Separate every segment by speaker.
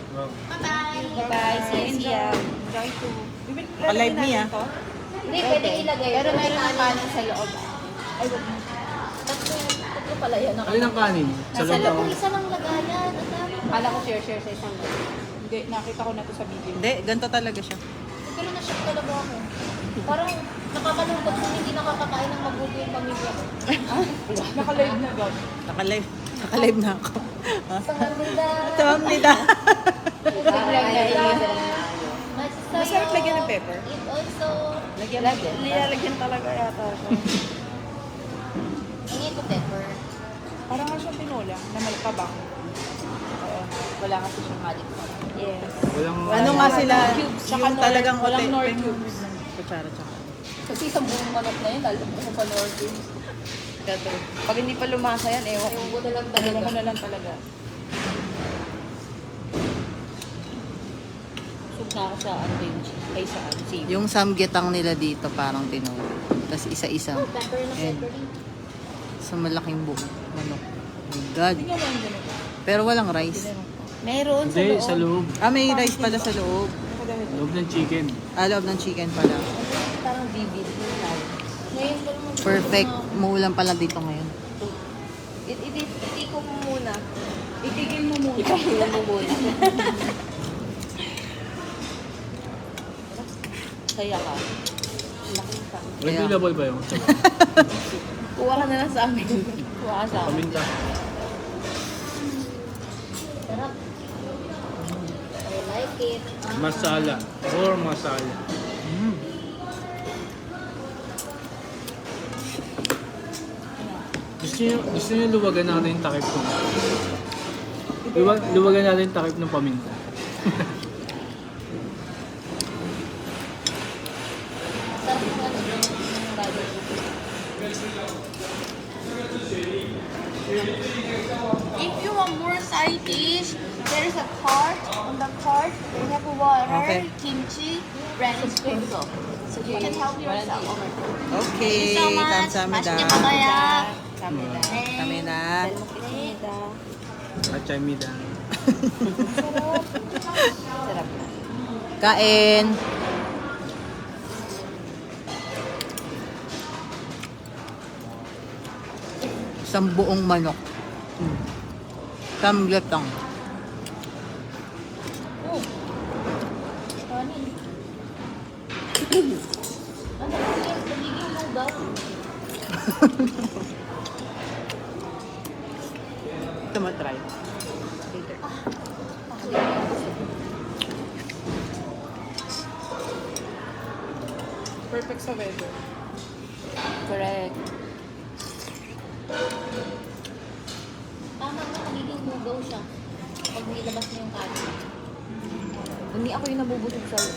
Speaker 1: Bye-bye. See you.
Speaker 2: Enjoy to.
Speaker 3: Naka-live niya.
Speaker 1: Hindi, pwede ilagay.
Speaker 2: Pero meron ng kanin sa loob.
Speaker 1: Ay, wag mo. Tatlo pala yan.
Speaker 4: Alin ang kanin? Sa loob
Speaker 1: Alam
Speaker 4: ako.
Speaker 1: mo, isa lang lagayan. Ang dami.
Speaker 2: Kala ko share sa isang loob. Hindi, nakita ko na to sa video.
Speaker 3: Hindi, ganito talaga siya.
Speaker 1: Pero na-shock talaga ako. Parang nakakalungkot kung hindi nakakakain ng mabuti yung pamilya ko.
Speaker 2: Naka-live na daw.
Speaker 3: Naka-live. Naka-live na ako.
Speaker 1: Panganda.
Speaker 3: Tamnida.
Speaker 1: Masarap
Speaker 3: lagyan ng pepper.
Speaker 1: It also...
Speaker 3: Nilalagyan talaga yata ako.
Speaker 1: Hindi ito pepper.
Speaker 2: Parang nga siyang tinola na malakabang. Oo. Wala kasi siyang halik pa.
Speaker 1: Yes.
Speaker 4: Walang...
Speaker 3: Ano nga sila,
Speaker 2: Tsaka
Speaker 3: yung talagang
Speaker 2: walang
Speaker 3: hotel.
Speaker 2: Nor cubes.
Speaker 3: Kutsara tsaka.
Speaker 1: Kasi sa buong manok na yun, lalo ko pa Norton.
Speaker 3: Pag hindi pa lumasa yan, ewan.
Speaker 1: Yung ko na lang
Speaker 2: Dalawa ko
Speaker 1: talaga.
Speaker 2: na lang talaga.
Speaker 1: Sug na ako sa ano yung ay sa ano, save.
Speaker 3: Yung samgyetang nila dito parang tinola. Tapos isa-isa.
Speaker 1: Pepper na
Speaker 3: Ayan.
Speaker 1: pepper.
Speaker 3: Sa malaking buo. Manok. Oh my God.
Speaker 2: Tingnan mo yung ganito.
Speaker 3: Pero walang rice.
Speaker 1: Meron sa
Speaker 4: Hindi,
Speaker 1: loob.
Speaker 4: sa loob.
Speaker 3: Ah, may rice pala sa loob.
Speaker 4: Loob ng chicken.
Speaker 3: Ah, loob ng chicken pala.
Speaker 1: Parang vivid. Ngayon ko naman.
Speaker 3: Perfect. Muulan pala dito ngayon.
Speaker 1: Itiko mo muna.
Speaker 2: Itigil mo muna.
Speaker 1: Ipahinga mo muna. Saya ka. Laking ka.
Speaker 4: Available ba yun?
Speaker 1: Kuha ka na lang sa amin. Kuha ka sa amin.
Speaker 4: Paminta.
Speaker 1: Sarap. I like it.
Speaker 4: Masala. Or masala. Gusto niyo luwagan natin yung takip ko. Luwagan natin yung takip ng paminta.
Speaker 1: Sarap mo ano yung bago.
Speaker 5: If you want more side dish, there is a cart. On the cart, they have water,
Speaker 3: Okay.
Speaker 5: kimchi, bread, and sprinkle. So you can help yourself.
Speaker 3: Okay.
Speaker 5: So much.
Speaker 3: Kamsahamnida.
Speaker 5: 맛있게 먹어요.
Speaker 3: Kami na.
Speaker 4: At chamida.
Speaker 1: Sarap na.
Speaker 3: Kain. Isang buong manok. Samgyetang.
Speaker 1: Kanin. Ano kasi nagiging lugaw?
Speaker 3: Ito matry.
Speaker 2: Perfect sa weather.
Speaker 1: Correct. Tama nga, nagiging lugaw siya. Pag nilabas mo yung kanin.
Speaker 3: Hindi ako yung nabubusog sa'yo.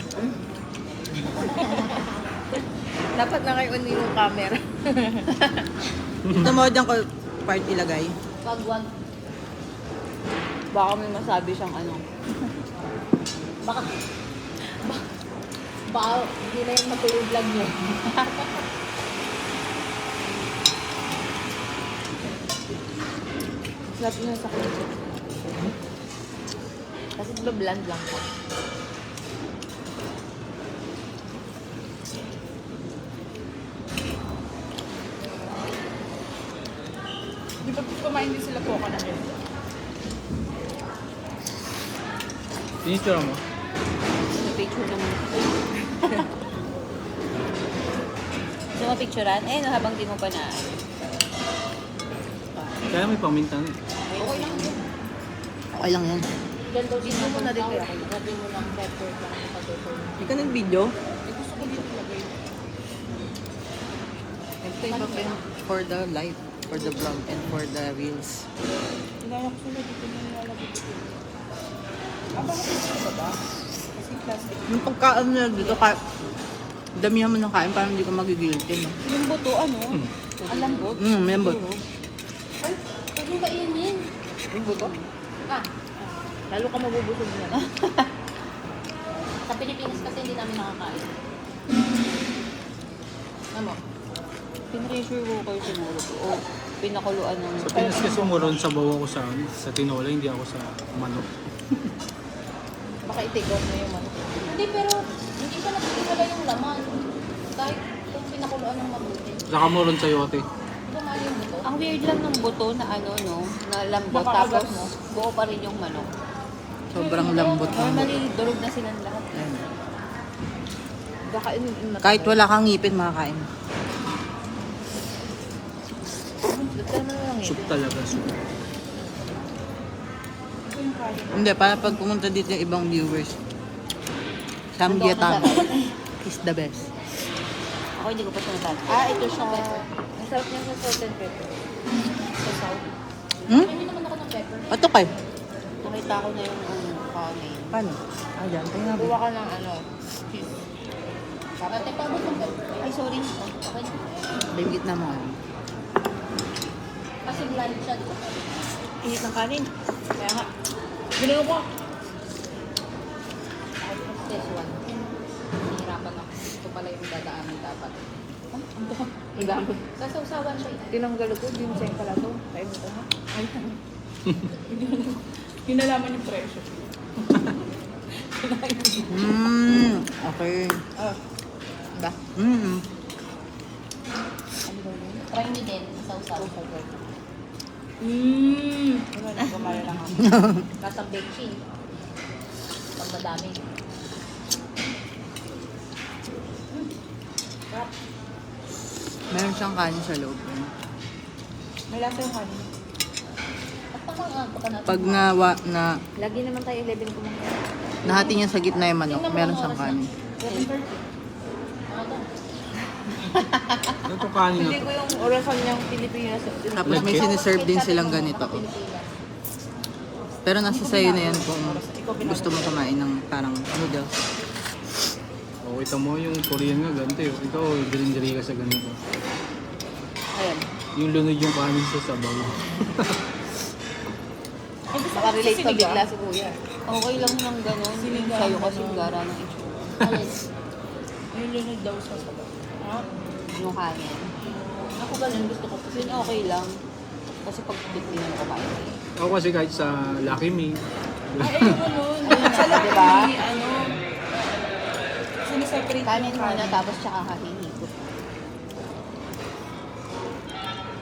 Speaker 3: Dapat na kayo yung camera. Ito mo dyan ko part ilagay.
Speaker 1: Pag wag,
Speaker 3: Baka may masabi siyang ano.
Speaker 1: baka, baka hindi na yung matuloy vlog niyo.
Speaker 3: Sarap niya sa kanya.
Speaker 1: Kasi bland lang po.
Speaker 2: Di ba kumain din sila po ka na rin?
Speaker 4: Tinitira mo?
Speaker 1: Picture naman. Gusto mo picturean? Eh, no, habang di mo pa na.
Speaker 4: Kaya may paminta na.
Speaker 3: Okay lang yan.
Speaker 1: Ganito din mo na din kaya. Lagyan mo lang pepper lang. Pepper.
Speaker 3: Hindi ka nag-video?
Speaker 2: Gusto ko dito lagay.
Speaker 3: Ito iba pa yung for the live, for the vlog, and for the reels.
Speaker 2: Inaya ko sila dito na nilalagay dito. Bakit ito ba ba? Kasi plastic.
Speaker 3: Yung pagkaan nila dito, damihan mo ng kain parang hindi ka magigilty, no?
Speaker 2: Yung buto, ano? Ang lambot.
Speaker 3: May ambot.
Speaker 1: Ay, huwag mo kainin.
Speaker 3: Yung buto?
Speaker 1: Ah,
Speaker 3: Lalo ka mabubusog na.
Speaker 1: sa Pilipinas kasi hindi namin nakakain. Ano?
Speaker 3: Pinressure ko kayo siguro to. O pinakuluan ng...
Speaker 4: Sa Pinas kasi umuron sa bawa ko sa tinola, hindi ako sa manok.
Speaker 3: Baka i-take out mo yung manok.
Speaker 1: Hindi, pero hindi siya nagsisimula yung laman. Kahit kung pinakuluan ng mabuti.
Speaker 4: Saka mo ron sa'yo ate.
Speaker 1: Gumali yung buto.
Speaker 5: Ang weird lang ng buto na ano, no? Na lambot.
Speaker 2: Nakaagat
Speaker 5: Tapos,
Speaker 2: mo.
Speaker 5: buo pa rin yung manok.
Speaker 3: Sobrang lambot ng
Speaker 5: Normally, durog na silang lahat.
Speaker 3: Ayan.
Speaker 5: Baka inumin na.
Speaker 3: Kahit wala kang ngipin, makakain.
Speaker 5: Dito naman lang
Speaker 4: Soup talaga, soup.
Speaker 2: Ito yung kanin.
Speaker 3: Hindi, para pag pumunta dito yung ibang viewers. Samgyetang is the best.
Speaker 5: Ako hindi ko pa siya natatapos. Ah, ito siya. Ang sarap niya sa salt and pepper. Sa salt.
Speaker 3: Hmm?
Speaker 1: Hindi naman ako ng pepper.
Speaker 3: Ato kay?
Speaker 5: Nakita ko na yung kanin.
Speaker 3: Paano? Ayan, tingnan mo.
Speaker 5: Kuha ka ng ano, cheese.
Speaker 1: Ate, paano ng pepper?
Speaker 5: Ay, sorry.
Speaker 1: Okay na.
Speaker 3: Bigit na mo.
Speaker 1: Kasi bland siya, di ba?
Speaker 5: Init ng kanin. Kaya nga. Binulong ko.
Speaker 1: Kahit mas this one. Nahihirapan ako. Ito pala yung dadaanan dapat.
Speaker 5: Ang dami.
Speaker 1: Sasawsawan siya.
Speaker 5: Tinanggal ko, din sa'yo pala to. Kaya mo ko nga. Ay,
Speaker 2: Hinalaman yung presyo.
Speaker 3: Okay.
Speaker 5: ba?
Speaker 1: Try nyo din. Sawsaw.
Speaker 2: Wala na, gumaya lang ako.
Speaker 1: Kasang baking. Pag madami.
Speaker 3: Meron siyang kanin sa loob.
Speaker 2: May lasa yung kanin.
Speaker 1: At tamang baka natin.
Speaker 3: Pag na
Speaker 5: Lagi naman tayo 11 kumakain.
Speaker 3: nahati niya sa gitna yung manok, meron siyang kanin.
Speaker 2: 7:30.
Speaker 1: Ano?
Speaker 4: Ano to kanin na
Speaker 5: Hindi
Speaker 4: to?
Speaker 5: ko yung orasan niyang Pilipinas.
Speaker 3: Tapos may siniserve din silang ganito. Pero nasa sayo na yan kung gusto mo kumain ng parang noodles.
Speaker 4: O, kita mo yung Korean nga, ganito yun. Ikaw, dilindiri ka sa ganito.
Speaker 5: Ayan.
Speaker 4: Yung lunod yung kanin sa sabaw.
Speaker 5: Nakarelate pa bigla si Kuya. Okay lang ng gano'n.
Speaker 2: Sinigang,
Speaker 5: Sa'yo kasi
Speaker 2: ano.
Speaker 5: yung gara ng itsura.
Speaker 1: Alin?
Speaker 2: Yung lunod daw sa sabaw. Ha?
Speaker 5: Yung kanin.
Speaker 1: Ako ganun gusto ko.
Speaker 5: Yun okay lang. Kasi pag titignan ko kain.
Speaker 4: Ako kasi kahit sa Lucky Me,
Speaker 2: Ay, ayoko nun. Sa laki,
Speaker 5: Diba?
Speaker 2: ano, siniseparate
Speaker 5: Kanin
Speaker 2: yung
Speaker 5: muna tapos tsaka kahihigot.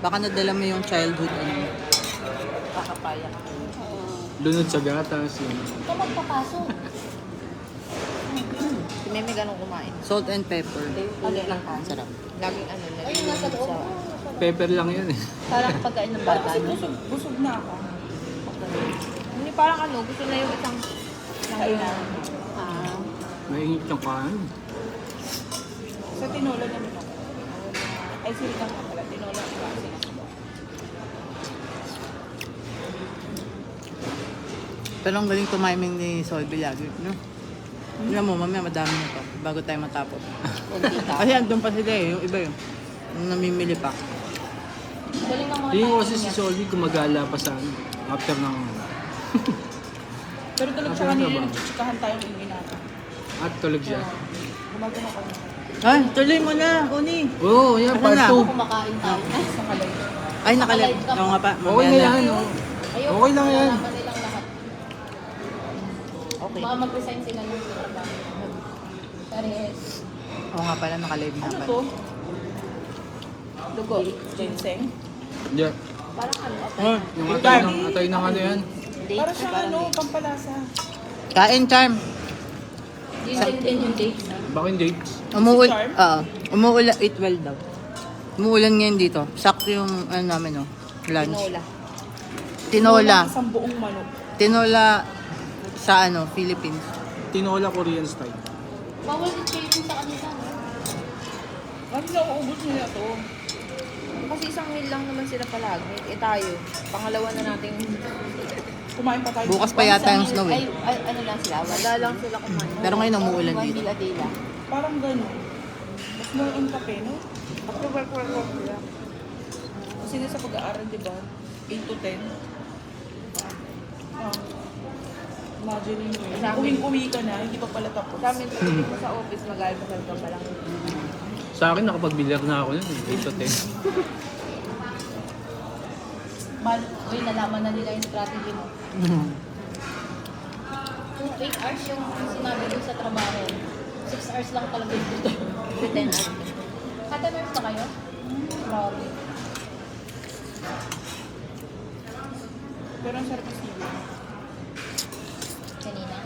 Speaker 3: Baka nadala mo yung childhood ano.
Speaker 5: Kakapaya ka.
Speaker 4: lunod sa gatas, yun.
Speaker 1: Ito magpapasok.
Speaker 5: Si Meme ganun kumain.
Speaker 3: Salt and pepper.
Speaker 5: Ulit lang kanin.
Speaker 3: Sarap.
Speaker 5: Laging ano na.
Speaker 1: Ayun, nasa loob.
Speaker 4: Pepper lang yan eh.
Speaker 5: Parang pagkain ng
Speaker 2: Parang
Speaker 5: bata.
Speaker 2: kasi
Speaker 5: no?
Speaker 2: busog na ako.
Speaker 5: Hindi parang ano, gusto na yung isang
Speaker 2: Kainan.
Speaker 5: Ah.
Speaker 4: Mainit yung kanin.
Speaker 2: Sa tinola naman ako. Ay, sinigang ka pala. Tinola ang klase.
Speaker 3: Pero ang galing tumiming ni Solby lagi, no? Tignan mo, mamaya madami na to bago tayo matapos.
Speaker 5: Kunti ka.
Speaker 3: Kasi andun pa sila eh, yung iba yun. Yung namimili pa.
Speaker 1: Galing ng mga
Speaker 4: Hindi ko
Speaker 1: tao
Speaker 4: kasi si
Speaker 1: niya.
Speaker 4: Solvi gumagala pa sa ano, after ng
Speaker 2: Pero talagang sa
Speaker 4: Ano
Speaker 2: kanila,
Speaker 4: ba?
Speaker 2: nagchichikahan tayong ingin natin.
Speaker 4: at tulog siya.
Speaker 2: Gumagano kami.
Speaker 3: Ay, tuloy mo na, Uni.
Speaker 4: Oo, yan,
Speaker 3: Ano
Speaker 4: part
Speaker 3: na?
Speaker 4: 2.
Speaker 1: Kumakain tayo.
Speaker 2: Sa kalay.
Speaker 3: Ay, nakalag. Oo nga pa.
Speaker 4: Okay na yan, oh.
Speaker 1: Ayoko,
Speaker 4: Okay lang yan.
Speaker 1: nalaman nilang lahat.
Speaker 5: Okay.
Speaker 1: Baka mag-resign sila ng trabaho. Pares.
Speaker 3: Oo nga pala, nakalive na
Speaker 2: Ano
Speaker 3: pala.
Speaker 2: to?
Speaker 5: Dugo.
Speaker 2: Ginseng?
Speaker 4: Yeah.
Speaker 5: Parang ano?
Speaker 4: Oh, yung atay ng ano yan.
Speaker 5: Date.
Speaker 2: Para siyang ano, pampalasa.
Speaker 3: Kain, Charm.
Speaker 1: Ginseng din yung dates.
Speaker 4: Bakin date.
Speaker 2: Charm?
Speaker 3: Umuulan, eat well daw. Umuulan ngayon dito. Sakto yung, ano namin, no? Lunch.
Speaker 5: Tinola.
Speaker 3: Tinola.
Speaker 2: Isang buong manok.
Speaker 3: Tinola sa, ano, Philippines.
Speaker 4: Tinola Korean style.
Speaker 1: Bawal din kayo sa kanila. no?
Speaker 2: Ano na uubos nila to?
Speaker 5: Kasi isang meal lang naman sila palagi. Eh tayo, pangalawa na natin.
Speaker 2: Kumain pa tayo.
Speaker 3: Bukas pa yata yung snow
Speaker 5: Ay,
Speaker 3: eh.
Speaker 5: ay, ano lang sila? Wala lang sila kumain.
Speaker 3: Pero ngayon umuulan
Speaker 5: One
Speaker 3: dito.
Speaker 5: meal a day lang.
Speaker 2: Parang gano'n. Mas more on kape, no?
Speaker 5: After work sila.
Speaker 2: Kasi sa pag-aaral, di ba? 8 to 10. Ah. Imagine mo yun.
Speaker 5: Sa amin-
Speaker 2: Uwing-uwi ka na, hindi pa pala tapos.
Speaker 5: Sa amin, pagdating ko sa office, mag-almusal ka pa lang.
Speaker 4: Sa akin, nakapag-billiard na ako yun. 8 to 10.
Speaker 1: Uy, nalaman na nila yung strategy mo. 8 hours yung sinabi ko sa trabaho. 6 hours lang talaga yung dito.
Speaker 5: 10 hours.
Speaker 1: Kata nurse na kayo? Grabe.
Speaker 2: Pero ang sarap kasi yun.
Speaker 1: Kanina.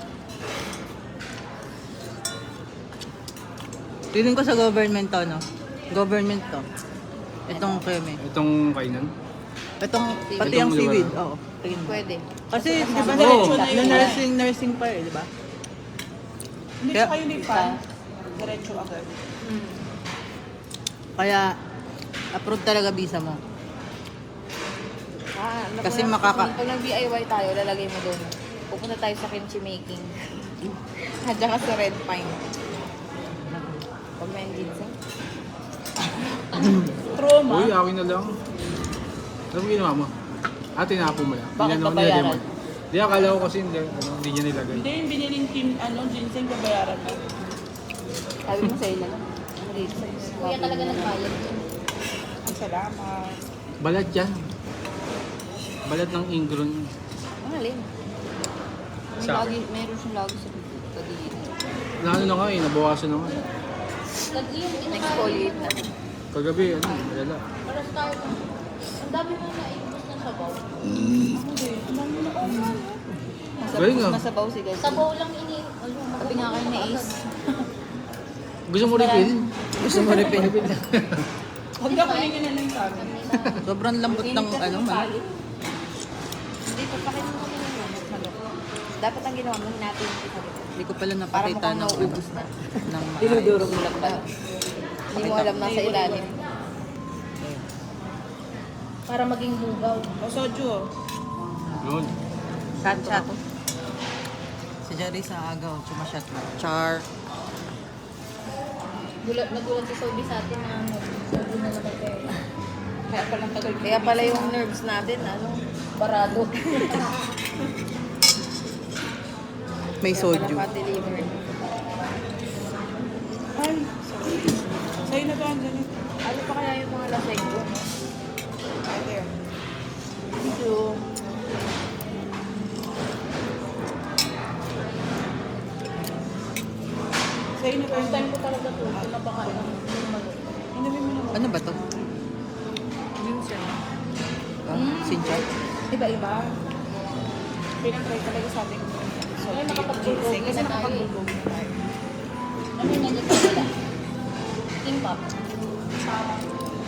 Speaker 3: Feeling ko sa government to, no? Government to. Itong kreme.
Speaker 4: Itong kainan.
Speaker 3: Itong, pati
Speaker 4: Itong
Speaker 3: ang seaweed.
Speaker 4: lugar.
Speaker 3: Oo. tingin mo.
Speaker 5: Pwede.
Speaker 3: Kasi, di ba,
Speaker 4: Oo.
Speaker 3: nursing pa eh, di ba?
Speaker 2: Hindi
Speaker 3: Kaya-
Speaker 2: siya kayo ni Pan. Diretso agad.
Speaker 3: Kaya, approve talaga visa mo. Kasi
Speaker 5: Pag nag-DIY tayo, lalagay mo doon. Pupunta tayo sa kimchi making. At saka sa red pine. Pag may ginseng.
Speaker 2: Trauma.
Speaker 4: Uy, akin na lang. Ano mo ginawa mo? Tinapo mo lang.
Speaker 5: Bakit
Speaker 4: Nilagay mo.
Speaker 5: babayaran?
Speaker 4: Di, akala ko kasi hindi niya nilagay.
Speaker 2: Hindi, yung biniling Kim, ginseng babayaran mo.
Speaker 5: Sabi mo sa ilan. Ano dito?
Speaker 1: Kuya talaga nagbayad.
Speaker 2: Ang salamat.
Speaker 4: Balat yan. Balat ng ingron.
Speaker 5: Ang alin.
Speaker 4: Sa-
Speaker 5: Meron siyang lagi sa pagiging.
Speaker 4: Lalo na nga nabawasan na nga.
Speaker 1: Lagi yung kinakain.
Speaker 5: Exfoliate na.
Speaker 4: Kagabi, malala.
Speaker 1: Para start. Ang dami mo na iubos ng sabaw.
Speaker 2: Hindi, alam mo na ako.
Speaker 4: Galing ah.
Speaker 5: Masabaw si Gazi.
Speaker 1: Sabaw lang ini.
Speaker 5: Sabi nga kayo na Ace.
Speaker 4: Gusto mo refill?
Speaker 3: Gusto mo refill?
Speaker 2: Huwag na kunin yun na lang sa amin.
Speaker 3: Sobrang lambot ng ano, man.
Speaker 5: Dito pa rin mo kami ng manok. Dapat ang ginawa mo natin ito.
Speaker 3: Hindi ko pala
Speaker 5: Para
Speaker 3: napakita
Speaker 5: mukhang
Speaker 3: ng
Speaker 5: nauubos na.
Speaker 3: ng
Speaker 5: Dinudurog mo lang pala. Hindi mo alam nasa ilalim.
Speaker 1: Para maging bugaw.
Speaker 2: O, soju. Oh.
Speaker 4: Yun.
Speaker 3: Shot. Si Jerry sa agaw, sumashot na. Char.
Speaker 1: Nagulat si Sobi sa atin na sabi na naman kayo.
Speaker 2: Kaya palang tagal.
Speaker 5: Kaya pala yung nerves natin, ano?
Speaker 1: Barado.
Speaker 3: May soju.
Speaker 5: Naka-deliver.
Speaker 2: Ay, sorry. Sa'yo na ba, Anjanit?
Speaker 5: Ano pa kaya yung mga laseng ko?
Speaker 2: Ay, there.
Speaker 5: Thank you.
Speaker 2: Sa'yo na ba,
Speaker 1: First time ko talaga ito. Pinapakain ng manok.
Speaker 2: Inumin mo naman.
Speaker 3: Ano ba to?
Speaker 5: Yun siya.
Speaker 3: Sincha?
Speaker 2: Iba-iba. Pinatry talaga sa atin. So,
Speaker 1: Ay, nakapag-bulgog
Speaker 2: ginseng. Kasi
Speaker 1: na tayo.
Speaker 2: nakapag-bulgog na tayo.
Speaker 1: Ano yung nandiyan sa wala? King pop.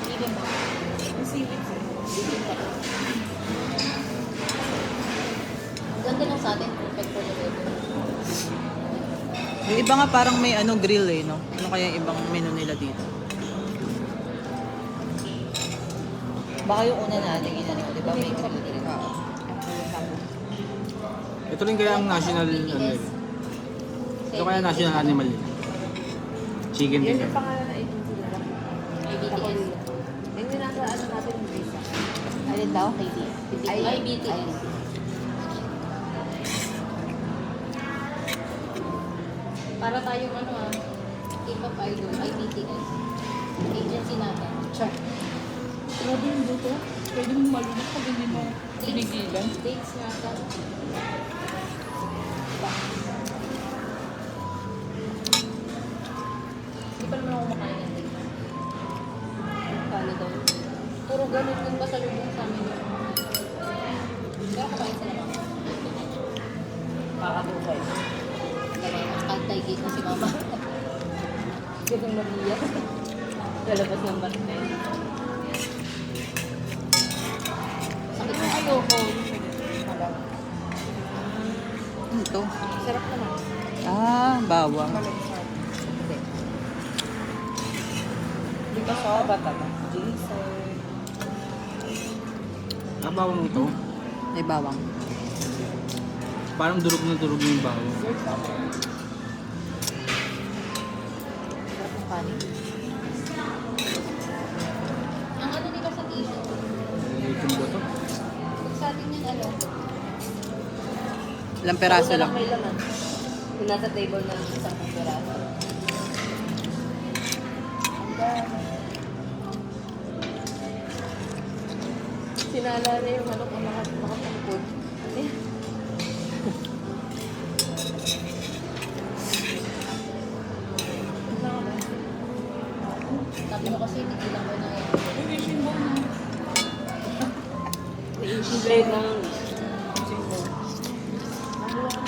Speaker 1: Even pop.
Speaker 2: Yung seaweed eh.
Speaker 1: King pop. Ang ganda lang sa atin. Perfect for the weather.
Speaker 3: Yung iba nga parang may ano grill eh, no? Ano kaya yung ibang menu nila dito? Baka yung una natin inano, di ba? May grill din.
Speaker 4: Ito rin kaya ang national, ito kaya national animal yun. Chicken din.
Speaker 5: Yun yung pangalan na agency nila.
Speaker 1: IBTS.
Speaker 5: Yun yung nasa ano natin yung visa.
Speaker 1: Alin daw? IBTS. Para tayong ano K-pop idol, IBTS. Agency natin. Sure.
Speaker 2: Grabe yung buto. Pwede mo malunok pag hindi mo pinigilan.
Speaker 1: Dates natin. Hindi pa naman ako kumakain yan. Kala daw. Puro ganun yung pasalubong sa amin. Pero kumain sila mga.
Speaker 5: Kakatupay.
Speaker 1: Nakakantay-gate na si mama. Ganun maniyak. Lalabas ng bartay. Sakit na ayoko.
Speaker 3: Ano to?
Speaker 5: Sarap naman.
Speaker 3: Bawang.
Speaker 2: Di ba sa bata na? Ginseng.
Speaker 4: Bawang mo ito.
Speaker 3: May bawang.
Speaker 4: Parang durog na durog yung bawang.
Speaker 5: Sarap ng kanin.
Speaker 1: Ang ano nila sa tissue.
Speaker 4: Yung ba ito?
Speaker 1: Pag sa atin yan ano.
Speaker 3: Ilang peraso lang.
Speaker 5: May laman. Yung nasa table na isang peraso. Sinala na yung manok ang nakapagpod.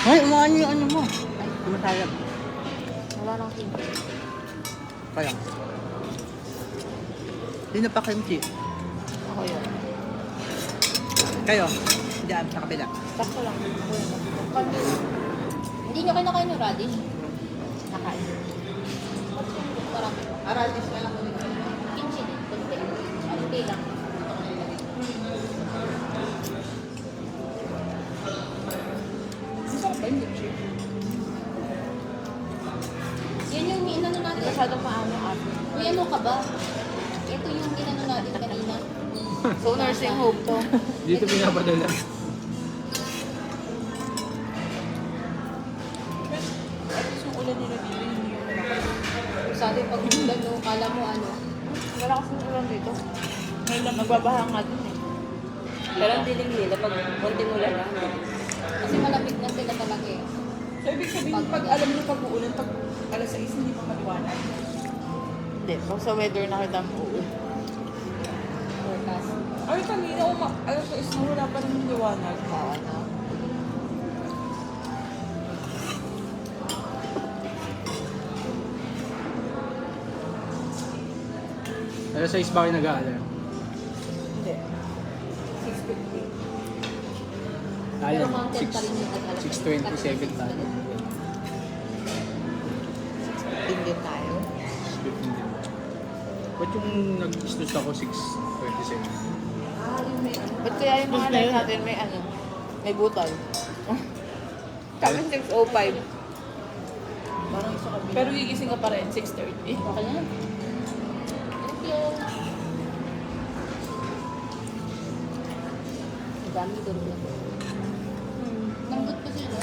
Speaker 3: Ay, umaano yung ano mo. Masalap.
Speaker 5: Wala nang kimchi.
Speaker 3: Kaya. Hindi na pa kimchi.
Speaker 5: Ako yun.
Speaker 3: Kayo, diyan sa kabila.
Speaker 5: Sakto lang. Ako yun.
Speaker 1: Hindi nyo kinakain yung radish?
Speaker 5: Nakain.
Speaker 1: Marami.
Speaker 3: Radish na lang ulit.
Speaker 1: Kimchi din. Kunti. Kunti lang.
Speaker 2: Masarap ba yung kimchi?
Speaker 1: Yan yung inano natin.
Speaker 5: Masyadong maano ako.
Speaker 1: Uy, ano ka ba? Ito yung inano natin kanina.
Speaker 5: So, nursing home to.
Speaker 4: Dito pinapadala.
Speaker 2: At least yung ulan nila dito, hindi yung malakas.
Speaker 1: Sa atin pag no, kala mo ano.
Speaker 5: Wala kasing ulan dito. Ngayon lang, magbabaha nga dun eh.
Speaker 6: Pero ang dilim nila pag konti mo lang.
Speaker 1: Kasi malapit na sila talaga eh.
Speaker 2: So, ibig sabihin, pag alam nyo pag uulan, pag alas 6, hindi pa maliwanag.
Speaker 5: Hindi, pag sa weather nakita mo, oo.
Speaker 1: Forecast.
Speaker 2: Ay, kanina, alas 6 na wala pa rin liwanag.
Speaker 5: Oo, ano.
Speaker 4: Pero sa isba kayo nag-aalarm.
Speaker 2: Hindi. 6:50.
Speaker 1: Pero mountain pa rin yung nag-alas.
Speaker 4: 6:27 tayo.
Speaker 5: Tingin tayo.
Speaker 4: 15 din. Ba't yung nag-snooze ako 6:27?
Speaker 5: Ba't kaya yung mga live natin may ano? May butal. Kami 6:05.
Speaker 1: Parang sa kabila.
Speaker 2: Pero gigising ka pa rin, 6:30.
Speaker 1: Okay na. Thank you. Ang dami durog na. Lambot pa sila.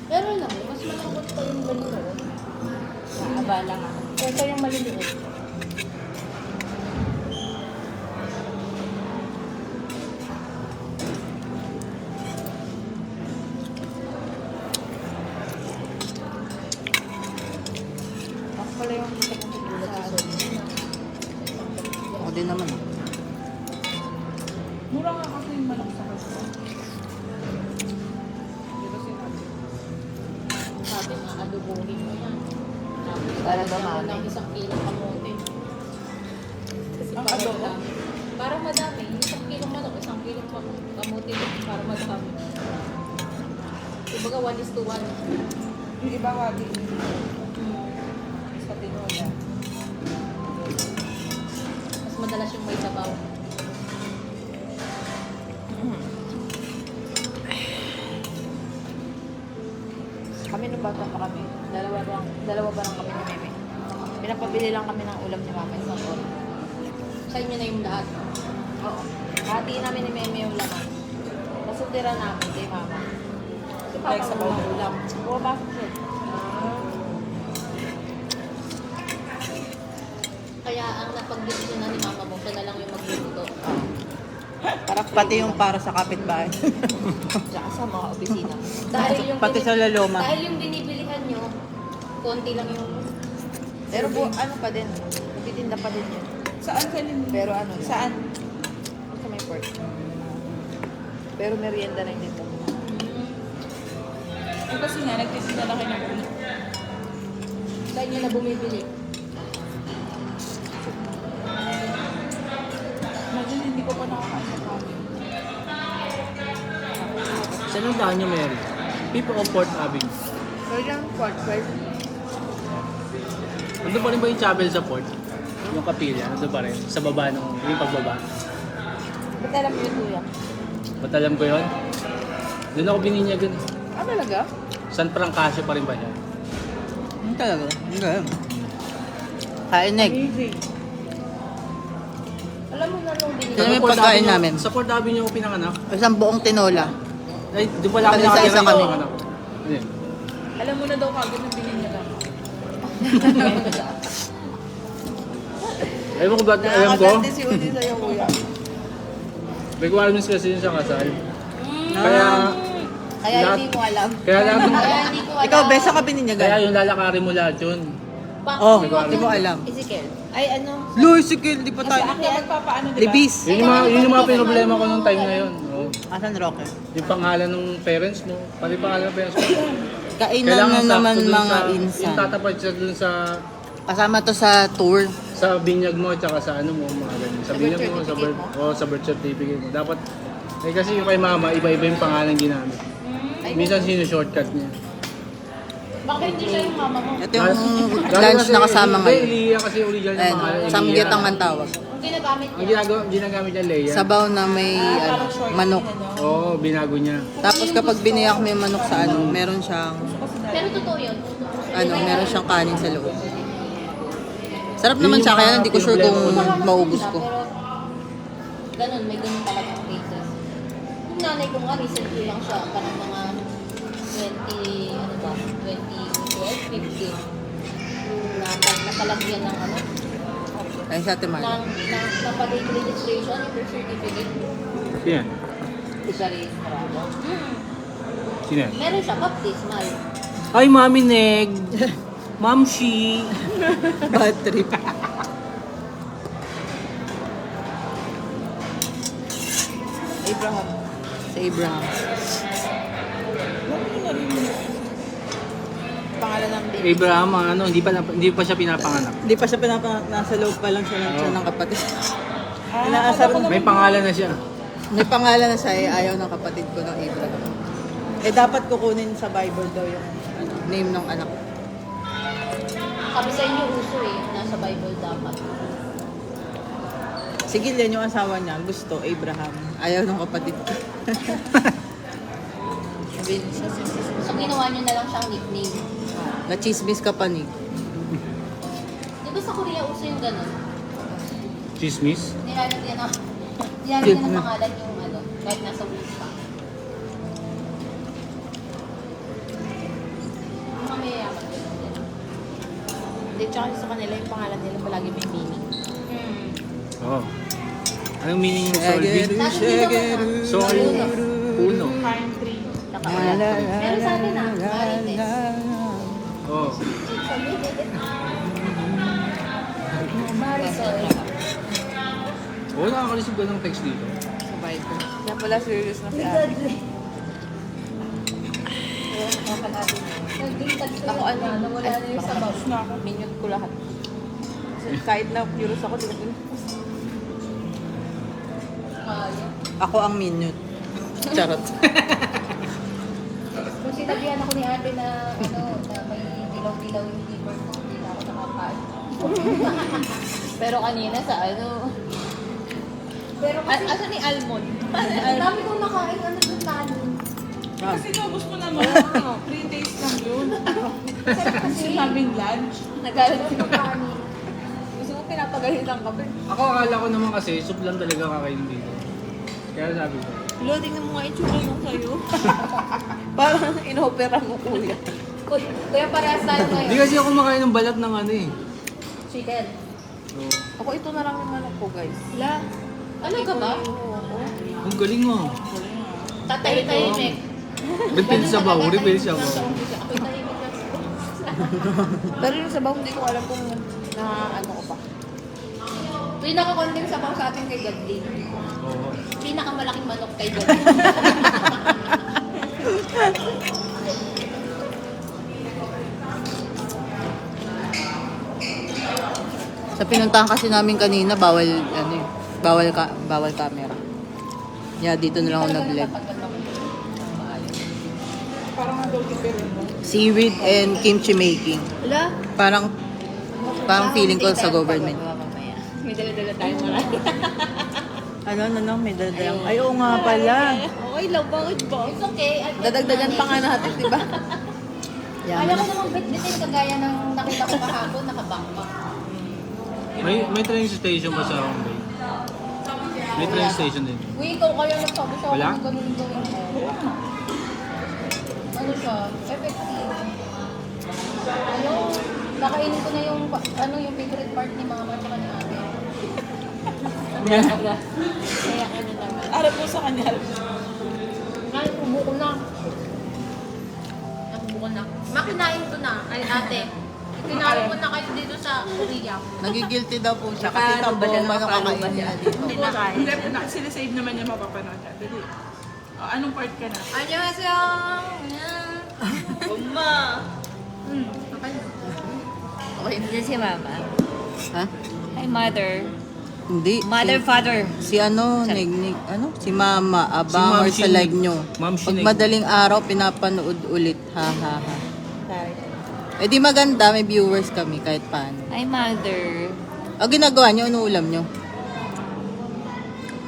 Speaker 1: Pero alam mo, mas malambot pa yung maliliit.
Speaker 5: Naabala nga.
Speaker 1: Kaya yung maliliit.
Speaker 5: Ako pala yung second siguro sa ano.
Speaker 3: Ako din naman.
Speaker 2: Mura nga kasi yung manok sa kasi. Hindi kasi
Speaker 1: Sabi nga, adobohin mo yan. Tapos,
Speaker 5: Para
Speaker 1: lalagyan mo
Speaker 5: dumami.
Speaker 1: ng 1 kilong kamote. Kasi
Speaker 2: Ang
Speaker 1: para
Speaker 2: adobo?
Speaker 1: madami. Para madami. 1 kilong manok, 1 kilong kamote din para madami. Kumbaga 1:1.
Speaker 2: yung iba wagi. Sa tinola.
Speaker 1: Mas madalas yung may sabaw.
Speaker 5: Kami nung bata pa kami. Dalawa ba lang kami ni Meme. Pinapabili lang kami ng ulam ni Mama sa or.
Speaker 1: Sa inyo na yung lahat.
Speaker 5: Oo. Hati namin ni Meme yung laman. Tapos yung tira namin kay Mama. Si Papa
Speaker 2: Like sa
Speaker 5: walang
Speaker 2: bawal.
Speaker 5: ulam. Pumapasok siya.
Speaker 1: Kaya ang napag-desisyon na ni mama mo, siya na lang yung magluluto.
Speaker 5: Para
Speaker 3: Pati yung para sa kapitbahay.
Speaker 5: Tsaka sa mga opisina.
Speaker 1: Dahil yung
Speaker 3: Pati sa laloma.
Speaker 1: Dahil yung binibilihan nyo, konti lang yung...
Speaker 5: Pero ano pa din. Nagtitinda pa din yun.
Speaker 2: Saan ka rin?
Speaker 5: Pero ano lang.
Speaker 2: Saan?
Speaker 5: Sa may port. Pero merienda na yung dito.
Speaker 2: Yung kasi nga, nagtitinda na kayo ng ulit.
Speaker 1: Sa inyo na bumibili.
Speaker 2: Imagine, hindi ko pa nakakain ng ramen.
Speaker 4: Saan ang daan nyo, Mary? People of Port Avenue.
Speaker 5: So yung port, right?
Speaker 4: Nandun pa rin ba yung chapel sa port? Yung kapilya, nandun pa rin. Sa baba nung yung pagbaba.
Speaker 5: Ba't alam mo yung kuya?
Speaker 4: Ba't alam ko yun? Doon ako bininyagan.
Speaker 5: Ah, talaga?
Speaker 4: San Francasio pa rin ba siya?
Speaker 3: Hindi talaga. Hindi. Kainig.
Speaker 2: Amazing.
Speaker 1: Alam mo na nung binili.
Speaker 3: Ano yung
Speaker 4: Port
Speaker 3: pagkain
Speaker 4: Avenue-
Speaker 3: namin?
Speaker 4: Sa Port Avenue ako pinanganak.
Speaker 3: Isang buong tinola.
Speaker 4: Ay, doon pala ako
Speaker 3: Isa-isa
Speaker 4: nakatira
Speaker 3: kami.
Speaker 4: yung anak ko. Ano yun?
Speaker 2: Alam mo na daw kagad ng bilhin niya lang.
Speaker 4: Ewan ko ba't alam ko.
Speaker 5: Nakakagante si Udi sa'yo, kuya.
Speaker 4: Requirements kasi yun sa kasal. Kaya,
Speaker 5: Kaya
Speaker 4: lahat-
Speaker 5: hindi mo alam.
Speaker 4: kaya lahat ng,
Speaker 1: Kaya hindi ko alam.
Speaker 3: Ikaw, besa ka
Speaker 4: kaya
Speaker 3: bininyagan.
Speaker 4: yung lalakarin mo lahat yun.
Speaker 3: Oh,
Speaker 4: Requirements.
Speaker 3: hindi mo alam.
Speaker 5: Ezekiel.
Speaker 1: Ay, ano?
Speaker 3: Lucy Kill, di pa
Speaker 2: Kasi
Speaker 3: tayo.
Speaker 2: ako magpapaano, di ba?
Speaker 3: Libis.
Speaker 4: Yun yung mga problema ko nung time na yun. Oo.
Speaker 3: Asan Roque?
Speaker 4: Yung pangalan ng parents mo, pati pangalan ng parents mo.
Speaker 3: Kainan na
Speaker 4: sakto
Speaker 3: naman
Speaker 4: dun
Speaker 3: mga
Speaker 4: sa,
Speaker 3: insan.
Speaker 4: yung tatapad siya dun sa
Speaker 3: Kasama to sa tour.
Speaker 4: binyag mo at saka sa ano mo, mga ganun. Sa
Speaker 5: Sa
Speaker 4: binyag
Speaker 5: birth
Speaker 4: mo, sa
Speaker 5: certificate
Speaker 4: birth, sa birth certificate mo. Dapat, kasi yung kay mama, iba-iba yung pangalan ginamit. Minsan sino-shortcut niya.
Speaker 1: Bakit hindi siya yung mama mo?
Speaker 3: Ito yung lunch na kasama
Speaker 4: Hindi,
Speaker 3: ngayon.
Speaker 4: Leia kasi original yung pangalan.
Speaker 3: Ayan, samgyetang ang tawag.
Speaker 1: Ang ginagamit
Speaker 4: Ang
Speaker 1: niya.
Speaker 4: ginagamit niya, Leia.
Speaker 3: Sabaw na may ano, manok.
Speaker 4: Oo, binago niya.
Speaker 3: Tapos kapag biniyak mo yung manok sa ano, meron siyang
Speaker 1: Pero totoo yun.
Speaker 3: meron siyang kanin sa loob. Sarap naman siya, kaya hindi ko sure kung maubos ko.
Speaker 1: Pero ganun, may ganun talagang cases. Yung nanay ko nga, recently lang siya, parang mga 2012, 15. Napalagyan ng ano,
Speaker 3: Kaya sa Ate Marla.
Speaker 1: napag-date registration, yung birth certificate.
Speaker 4: Yan.
Speaker 5: Isa rin.
Speaker 4: Sino yan?
Speaker 1: Meron siya, baptismal.
Speaker 4: Ay, Mami Neg! Mamshi!
Speaker 3: Bad trip.
Speaker 5: Abraham.
Speaker 3: Sa Abraham.
Speaker 5: Pangalan ng baby.
Speaker 4: Abraham, ano, hindi pa siya pinapanganak.
Speaker 3: Hindi pa siya pinapanganak, nasa loob pa lang siya ng kapatid.
Speaker 2: Ah,
Speaker 3: Inaasar mo.
Speaker 4: May pangalan na siya.
Speaker 3: May pangalan na siya, ayaw ng kapatid ko ng Abraham. Eh dapat kukunin sa Bible daw yung name ng anak.
Speaker 1: Sabi sa inyo, uso eh, nasa Bible dapat.
Speaker 3: Sige, yan yung asawa niya, gusto, Abraham. Ayaw ng kapatid ko.
Speaker 1: So, ginawa niyo na lang siyang nickname.
Speaker 3: Na-chismis ka pa ni.
Speaker 1: Di ba sa Korea, uso yung ganun?
Speaker 4: Chismis?
Speaker 1: Nilalagyan ng pangalan yung ano, kahit nasa uso pa. Mga mayayaman ganun din.
Speaker 5: Hindi, tsaka sa kanila yung pangalan nila palagi may meaning.
Speaker 4: Oo. Anong meaning ng Solvi? Sol. Puno.
Speaker 5: Pine tree.
Speaker 1: Meron sa atin na, Marites.
Speaker 4: Oo.
Speaker 1: Marisol.
Speaker 4: Oo, nakaka-receive ka ng text dito.
Speaker 5: Sa Bible. Kaya pala serious na si ate. Ako ano,
Speaker 1: Nawala na yung sabaw.
Speaker 5: minute ko lahat. Kasi kahit na curious ako, di ko
Speaker 3: Ako ang minute. Charot.
Speaker 1: Kung sinabihan ako ni ate na, ano, na may dilaw-dilaw yung liver ko, hindi na ako nakakain.
Speaker 5: Pero kanina sa ano,
Speaker 1: Pero kasi,
Speaker 5: asan ni Almond?
Speaker 1: ang dami kong nakain, ano yung kanin.
Speaker 2: Kasi naubos mo naman. 3 days lang yun. Kasi naming lunch.
Speaker 5: Nagalit si
Speaker 1: Yung kanin.
Speaker 5: Gusto mo pinapagalitan ka, pero
Speaker 4: Ako akala ko naman kasi, soup lang talaga kakainin dito. Kaya sabi ko.
Speaker 5: Lo, tingnan mo nga yung tsura nung sa'yo. Parang inopera mo, kuya.
Speaker 1: Kaya parehas tayo
Speaker 4: Hindi
Speaker 1: ngayon.
Speaker 4: kasi ako makain ng balat ng ano eh.
Speaker 1: Chicken.
Speaker 4: So,
Speaker 5: Ako, ito na lang yung manok ko, guys.
Speaker 1: La. Ano ka ba?
Speaker 4: ang galing mo.
Speaker 1: Tatay-tahimik.
Speaker 4: Refill sa baw, refill sa baw.
Speaker 1: Ako'y tahimik lang.
Speaker 5: Pero yung sabaw, hindi ko alam kung ano ko pa.
Speaker 1: Pinaka-content sabaw sa atin kay Godlin.
Speaker 4: Oo.
Speaker 1: Pinakamalaking manok kay Godlin.
Speaker 3: Sa pinuntahan kasi namin kanina, bawal camera. Yeah, dito na lang ako nag-live.
Speaker 2: Parang ang dulce pero mo.
Speaker 3: Seaweed and kimchi making.
Speaker 1: Wala.
Speaker 3: Parang feeling ko sa government.
Speaker 5: May dala-dala tayo marami.
Speaker 3: Ano, may dadalang. Ay, oo nga pala.
Speaker 5: Okay lang, bakit ba?
Speaker 1: It's okay.
Speaker 5: Dadagdagan pa nga natin, di ba?
Speaker 1: Kaya ko namang bit-bitin kagaya ng nakita ko kahapon, nakabangbang.
Speaker 4: May train station ba sa Hongbay? May train station din.
Speaker 1: Uy, ikaw kaya nagsabi sa
Speaker 4: Wala?
Speaker 1: akin ganun gawin mo. Ano siya? Effective. Ano? Nakainin ko na yung, yung favorite part ni mama at ni ate. Kaya ka na naman.
Speaker 2: Arap mo sa kanya.
Speaker 1: Ay, ubo ko na. Nakubo ko na. Makinain ko na. Ay, ate. Kinain ko na kayo dito sa Korea.
Speaker 3: Nagigilty daw po siya kasi tambo man ang kakainin niya dito.
Speaker 1: Hindi na kain.
Speaker 2: Hindi, sinasave naman niya mapapanood niya. Dali. Anong part ka na?
Speaker 5: Annyeonghaseyo!
Speaker 6: Uma!
Speaker 5: Okay, hindi si mama.
Speaker 3: Ha?
Speaker 5: Hi, mother.
Speaker 3: Hindi.
Speaker 5: Mother, father.
Speaker 3: Si ano, Nignig, ano? Si Mama,
Speaker 4: Si
Speaker 3: abang
Speaker 4: Ma'am
Speaker 3: or sa
Speaker 4: Shinig.
Speaker 3: live nyo.
Speaker 4: Ma'am
Speaker 3: Pag
Speaker 4: Shinig.
Speaker 3: madaling araw, pinapanood ulit. Ha, ha, ha.
Speaker 5: Sorry.
Speaker 3: Eh di maganda, may viewers kami kahit paano.
Speaker 5: Hi, mother.
Speaker 3: O ginagawa nyo, ano ulam nyo?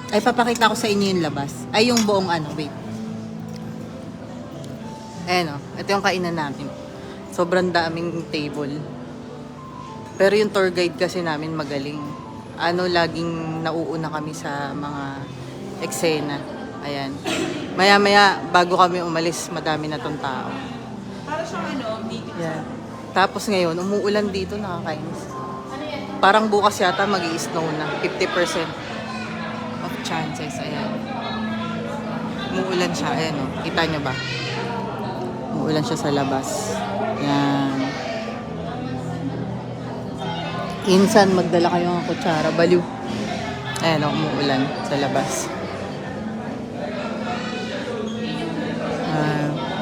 Speaker 3: Ay, papakita ko sa inyo yung labas. Ay, yung buong ano, wait. Ayan o, ito yung kainan namin. Sobrang daming table. Pero yung tour guide kasi namin magaling. Ano, laging nauuna kami sa mga eksena. Ayan. Maya-maya, bago kami umalis, madami na tong tao.
Speaker 2: Para siyang ano, meeting.
Speaker 3: Yan. Tapos ngayon, umuulan dito, nakakainis. Parang bukas yata mag-i-snow na. 50% of chances. Ayan. Umuulan siya. Ayan o. Kita nyo ba? Umuulan siya sa labas. Yan. Insan, magdala kayo ng kutsara. Baliw. Ayan o, umuulan sa labas.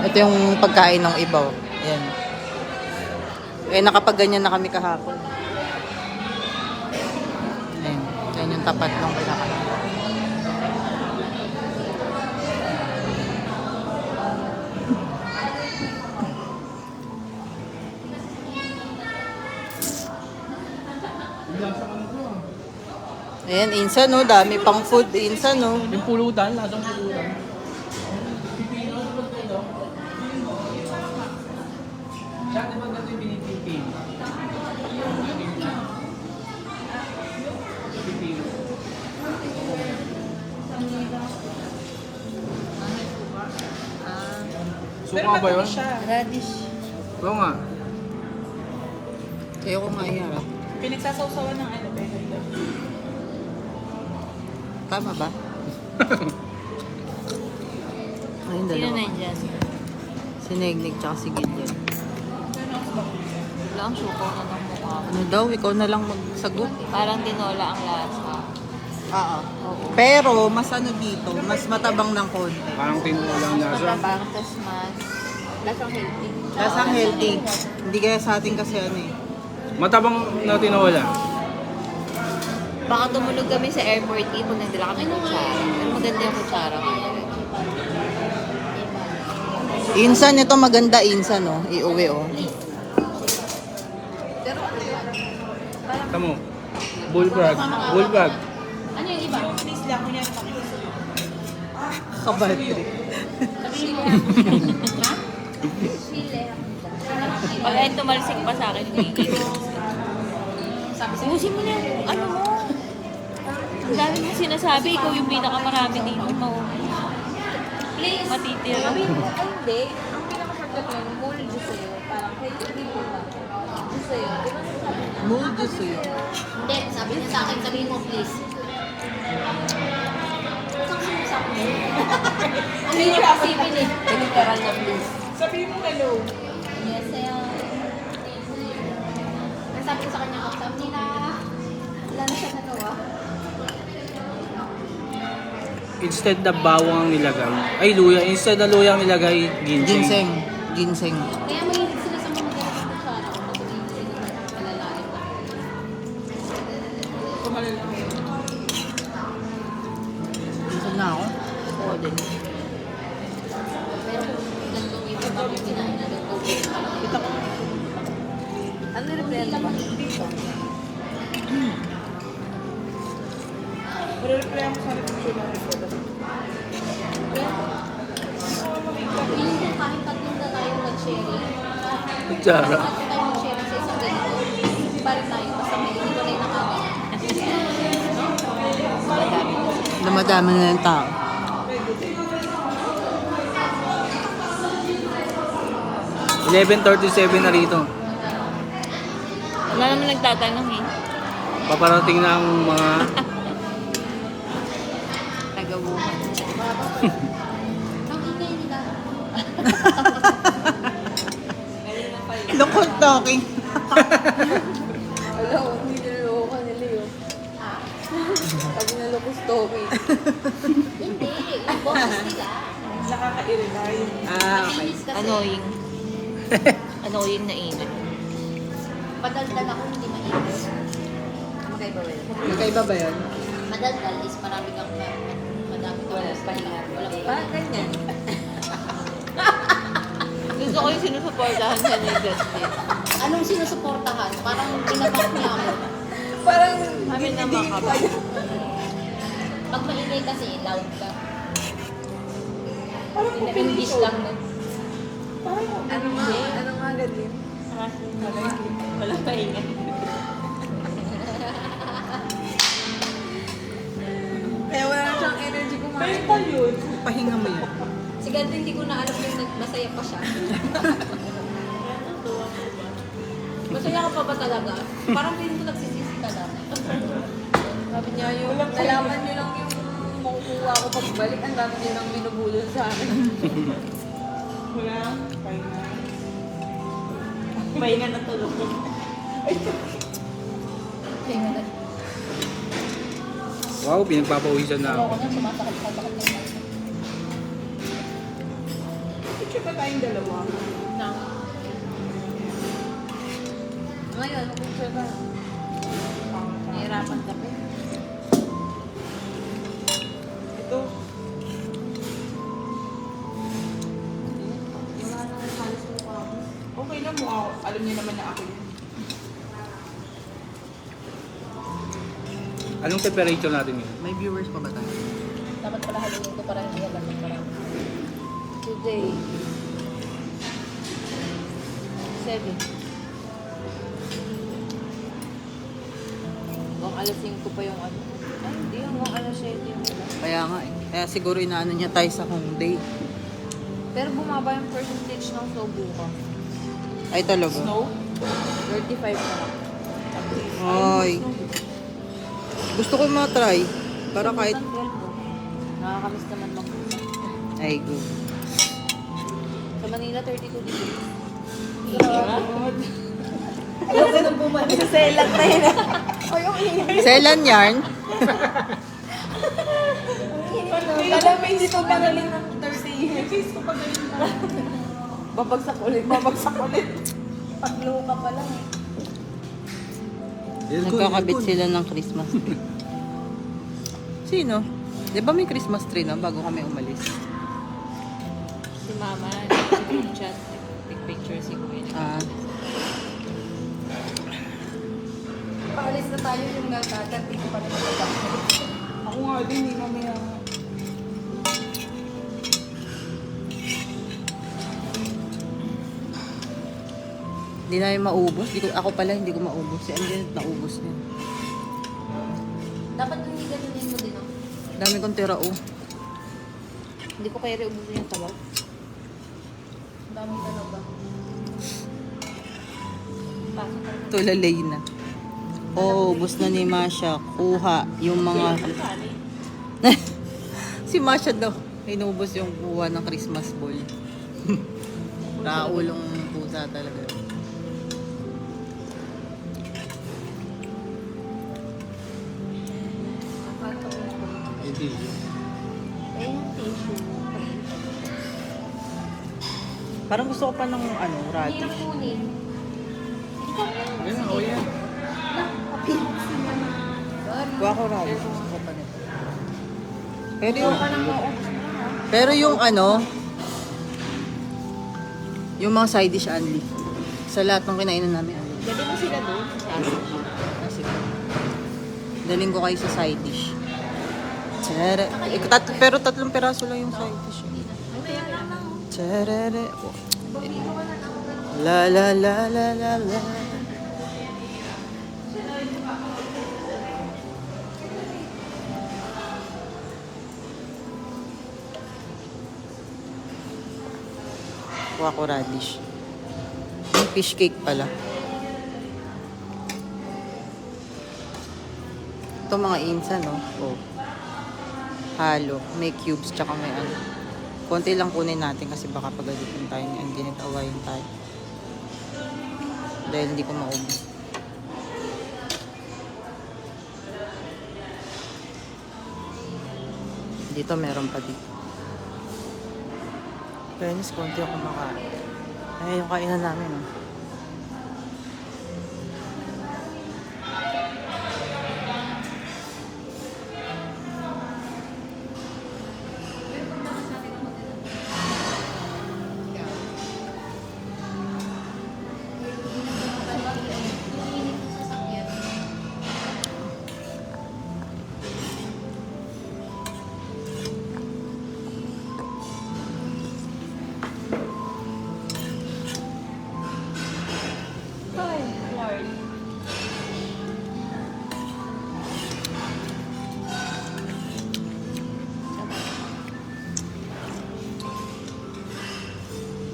Speaker 3: Ito yung pagkain ng ibaw. Ayan. Eh, nakapagganyan na kami kahapon. Ayan. Ayan yung tapat ng pinaka. Ayan, insan no. Dami pang food. Insan no.
Speaker 4: Yung pulutan, lasang pulutan. Dati ba ganito yung pinipipin? Suka ba yun?
Speaker 2: siya.
Speaker 5: Radish.
Speaker 4: Oo nga.
Speaker 3: Kaya ko nga iharap.
Speaker 2: Pinagsasawsawan ng ano, pero
Speaker 3: Tama ba? Ayun,
Speaker 5: Sino
Speaker 3: dalawa.
Speaker 5: nandyan?
Speaker 3: Si Negnig tsaka si Gideon.
Speaker 5: Wala ang suko na ng mukha.
Speaker 3: Ano daw? Ikaw na lang magsagot.
Speaker 5: Parang tinola ang lasa.
Speaker 3: Oo. Pero, mas ano dito, mas matabang ng konti.
Speaker 4: Parang tinulang lasa.
Speaker 5: Matabang, tas mas lasang healthy.
Speaker 3: Lasang healthy. Hindi kaya sa atin kasi ano eh.
Speaker 4: Matabang na tinola.
Speaker 5: Baka tumulog kami sa airport pag nagdala kami ng kutsara. Pero maganda yung kutsara ngayon.
Speaker 3: Insan, ito maganda insan oh. Iuwi oh.
Speaker 4: Tamo. Bullfrog. Bullfrog.
Speaker 1: Ano yung iba?
Speaker 2: please lang, kunya naman.
Speaker 3: Kabatri.
Speaker 5: Pag ay tumalsik pa sa akin,
Speaker 1: Sabi sa'yo,
Speaker 5: ubusin mo na yung ano mo. Ang dami mo sinasabi, ikaw yung pinakamarami dito mo.
Speaker 1: please.
Speaker 5: Matitira.
Speaker 1: Ay, hindi. Ang pinaka-shortcut yun, mall juice sa'yo. Parang kay hindi mo ba? Juice sa'yo. Di ba sabi?
Speaker 3: Mood juice eh.
Speaker 1: Hindi, sabi niya sa akin, sabihin mo please. Saan kasi mo sa akin? Ano yung kasipin eh? Literal na please.
Speaker 2: Sabihin mo hello.
Speaker 1: Yes, sa'yo. Sabi ko sa kanya, sabi niya na, wala na siya nagawa.
Speaker 4: Instead na bawang ang nilagay. Ay, luya. Instead na luya ang nilagay, ginseng.
Speaker 3: Ginseng. Ginseng.
Speaker 1: Kaya mahilig sila sa mga ganito na siya. Ako sabihin sila na malalalim na.
Speaker 3: Ginseng na ako.
Speaker 5: Oo din.
Speaker 1: Pero gantong yung mga kinain na gantong
Speaker 2: Kita ko.
Speaker 5: Ano representa ba?
Speaker 2: Re-reply ako sa reputation na report.
Speaker 1: Feeling ko kahit tatlong na tayo mag-sharing.
Speaker 4: Kutsara.
Speaker 1: Kahit tayo mag-sharing sa isang ganito. Hindi pa rin tayo. Basta may iwalay na kami.
Speaker 3: Dumadami na yung tao.
Speaker 4: $11:37 na rito.
Speaker 5: Wala naman nagtatanong eh.
Speaker 4: Paparating na ang mga...
Speaker 5: Tagabuhan.
Speaker 1: Ang ingay nila.
Speaker 3: Look who's talking.
Speaker 5: Wala, hindi niloloko ka nila yun. Pag niloloko story.
Speaker 1: Hindi. Yung boses nila.
Speaker 2: Nakaka-irrelate.
Speaker 4: Ah, okay.
Speaker 1: Mainis kasi.
Speaker 5: Annoying. Annoying na init.
Speaker 1: Madaldal ako, hindi mainit. Magkaiba ba yun?
Speaker 3: Magkaiba ba yun?
Speaker 1: Madaldal is marami kang pahinga. Walang
Speaker 5: Parang ganyan. Gusto ko yung sinusuportahan sa ni Justin.
Speaker 1: Anong sinusuportahan? Parang pinapak niya ako.
Speaker 2: Parang
Speaker 5: Kami na makaba.
Speaker 1: Pag maingay kasi, loud ka.
Speaker 2: Parang
Speaker 1: English
Speaker 2: combination.
Speaker 1: lang nun.
Speaker 2: Ano nga ganyan?
Speaker 6: Walang pahinga.
Speaker 2: Kaya wala na siyang energy kumain. Basta yun.
Speaker 3: Pahinga mo yun.
Speaker 1: Si Ganto hindi ko na alam yung masaya pa siya. Masaya ka pa ba talaga? Parang feeling ko nagsisisi ka lang.
Speaker 5: Sabi niya yung, nalaman niyo lang yung makukuha ko pagbalik, ang dami niyo lang binubulol sa akin.
Speaker 2: Wala. Pahinga.
Speaker 6: Pahinga na tulog.
Speaker 1: Kaya nga,
Speaker 4: Wow, pinagpapawisan na
Speaker 1: ako
Speaker 4: ako.
Speaker 1: na sumasakit na yung
Speaker 2: Picture ba tayong dalawa?
Speaker 1: na. Ngayon, kung siya ba? Nahirapan ka pa.
Speaker 2: Ito.
Speaker 1: Wala na ang halos mukha ko.
Speaker 2: Okay lang mo ako. Alam niya naman na ako yun.
Speaker 4: Anong temperature natin ngayon?
Speaker 3: May viewers pa ba tayo?
Speaker 1: Dapat pala haluin ko para hindi alam ng marami.
Speaker 5: Today, 7. Hanggang alas 5 pa yung ano. Ay, hindi. Hanggang alas 7 yung ano.
Speaker 3: Kaya nga eh. Kaya siguro inaano niya tayo sa home day.
Speaker 5: Pero bumaba yung percentage ng snow bukas.
Speaker 3: Ay talaga?
Speaker 2: Snow?
Speaker 5: 35 na lang.
Speaker 3: Ay. Gusto ko matry. Para kahit...
Speaker 5: Hanggang 12 po. Nakakamiss naman magpunta.
Speaker 3: Ay, good.
Speaker 5: Sa Manila, 32 degrees.
Speaker 2: Selang na yun.
Speaker 3: Selan yarn?
Speaker 2: Alam mo, hindi to magaling ng 30 years. ko pagaling na.
Speaker 5: Babagsak ulit.
Speaker 2: Babagsak ulit.
Speaker 1: Pag-low ka pa lang eh.
Speaker 3: Nagkakabit sila ng Christmas tree. Sino? Di ba may Christmas tree na bago kami umalis?
Speaker 5: Si Mama, chat, big picture si Kuya.
Speaker 3: Ah,
Speaker 1: Paalis na tayo yung nagkakat. Hindi ko pa rin magkakit.
Speaker 2: Ako nga din, hindi mamaya.
Speaker 3: hindi namin maubos. Ako pala hindi ko maubos. Si Angel naubos niya.
Speaker 1: Dapat hindi ganunin mo din oh.
Speaker 3: Dami kong tira oh.
Speaker 5: Hindi ko kaya ubusin yung tabaw.
Speaker 1: Ang dami talaga. Pasok ka.
Speaker 3: Tulalay na. Oo, ubos na ni Masha. Kuha yung mga... si Masha daw. Inubos yung kuha ng Christmas ball. Raulong pusa talaga.
Speaker 4: Hindi.
Speaker 1: Eh, yung tissue.
Speaker 3: Parang gusto ko pa ng ano, rati.
Speaker 1: Hirap kunin.
Speaker 4: Ayun, oh yan.
Speaker 3: Kuha ko rati. Gusto ko pa nito. Pero yung ano, yung mga side dish only. Sa lahat ng kinainan namin only.
Speaker 5: Dali mo sila doon.
Speaker 3: Ah, sige. Daling ko kayo sa side dish. Tsara. Pero 3 peraso lang yung side dish. Tsarere. La la la la la la. Kuha ko radish. Yung fish cake pala. Ito mga insa, no? Oh. Halo. May cubes, tsaka may ano. Konti lang kunin natin kasi baka pagalitin tayo ni Anginit, awayin tayo. Dahil hindi ko maubos. Dito meron pa dito. Fairness, konti ako kumakain. Ay, yung kainan namin, oh.
Speaker 6: Ay, Lord.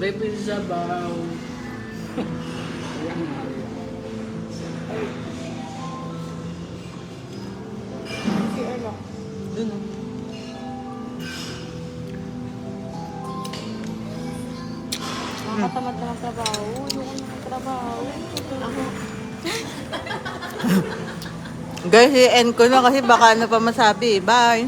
Speaker 4: Baby Sabaw.
Speaker 2: Si ano?
Speaker 3: Dun, oh.
Speaker 5: Nakakatamad na magtrabaho. Ayoko na magtrabaho.
Speaker 3: Guys, i-end ko na kasi baka ano pa masabi. Bye!